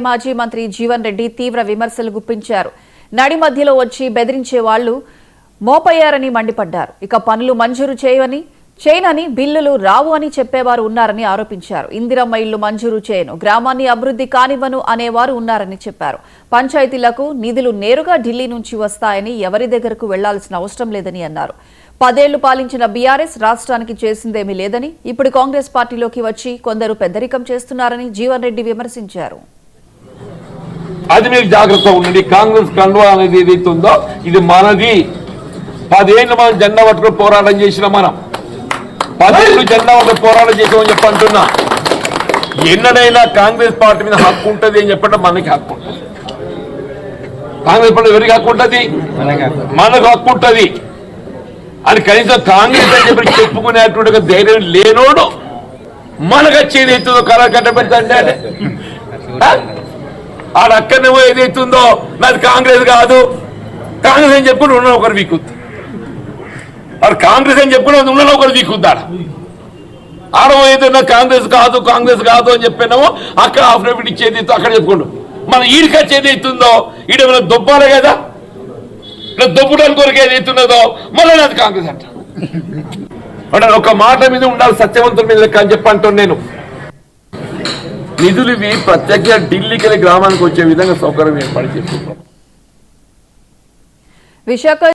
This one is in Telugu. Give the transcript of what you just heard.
మాజీ మంత్రి జీవన్ రెడ్డి తీవ్ర విమర్శలు గుప్పించారు. నడి మధ్యలో వచ్చి బెదిరించే వాళ్లు మోపయ్యారని మండిపడ్డారు. ఇక పనులు మంజూరు చేయనని బిల్లులు రావు అని చెప్పేవారు ఉన్నారని ఆరోపించారు. ఇందిరమ్మ ఇళ్లు మంజూరు చేయను, గ్రామాన్ని అభివృద్ధి కానివ్వను అనేవారు ఉన్నారని చెప్పారు. పంచాయతీలకు నిధులు నేరుగా ఢిల్లీ నుంచి వస్తాయని ఎవరి దగ్గరకు వెళ్లాల్సిన అవసరం లేదని అన్నారు. 10 ఏళ్లు పాలించిన బీఆర్ఎస్ రాష్ట్రానికి చేసిందేమీ లేదని, ఇప్పుడు కాంగ్రెస్ పార్టీలోకి వచ్చి కొందరు పెద్దరికం చేస్తున్నారని జీవన్ రెడ్డి విమర్శించారు. అది మీరు జాగ్రత్తగా ఉండండి. కాంగ్రెస్ కండువా అనేది ఏదైతే ఉందో ఇది మనది. 10 ఏళ్ళు మనం జెండా పట్టుకుని పోరాటం చేసిన మనం 10 ఏళ్ళు జెండా పట్టుకుని పోరాటం చేసామని చెప్పి అంటున్నా. ఎన్నడైనా కాంగ్రెస్ పార్టీ మీద హక్కు ఉంటుంది అని చెప్పంటే మనకి హక్కు ఉంటుంది. కాంగ్రెస్ పార్టీ ఎవరికి హక్కు ఉంటుంది? మనకు హక్కు ఉంటుంది అని కనీసం కాంగ్రెస్ అని చెప్పి చెప్పుకునేటువంటి ధైర్యం లేనోడు మనకు వచ్చేది అవుతుందో కళ కట్టబెడతాంటే ఆడక్కడనేమో ఏదైతుందో నాది కాంగ్రెస్ కాదు, కాంగ్రెస్ అని చెప్పుకుని ఉన్న ఒకరు వీకుద్ది. వాడు కాంగ్రెస్ అని చెప్పుకుని ఉన్న ఒకరు వీకుద్దాడు. ఆడమో ఏదైనా కాంగ్రెస్ కాదు అని చెప్పినామో అక్కడ అఫిడవిట్ ఇచ్చేది అక్కడ చెప్పుకోండు. మన ఈడికి వచ్చేది అవుతుందో ఈడేమైనా దొబ్బాలే కదా, ఇలా దొబ్బడానికి కొరకు ఏదైతున్నదో మళ్ళీ నాది కాంగ్రెస్ అంట. అంటే ఒక మాట మీద ఉండాలి, సత్యవంతుల మీద అని చెప్పంటాను నేను. నిధులు ఇవి ప్రత్యేకంగా ఢిల్లీకి వెళ్ళి గ్రామానికి వచ్చే విధంగా సౌకర్యం ఏర్పాటు చేసుకుంటాం.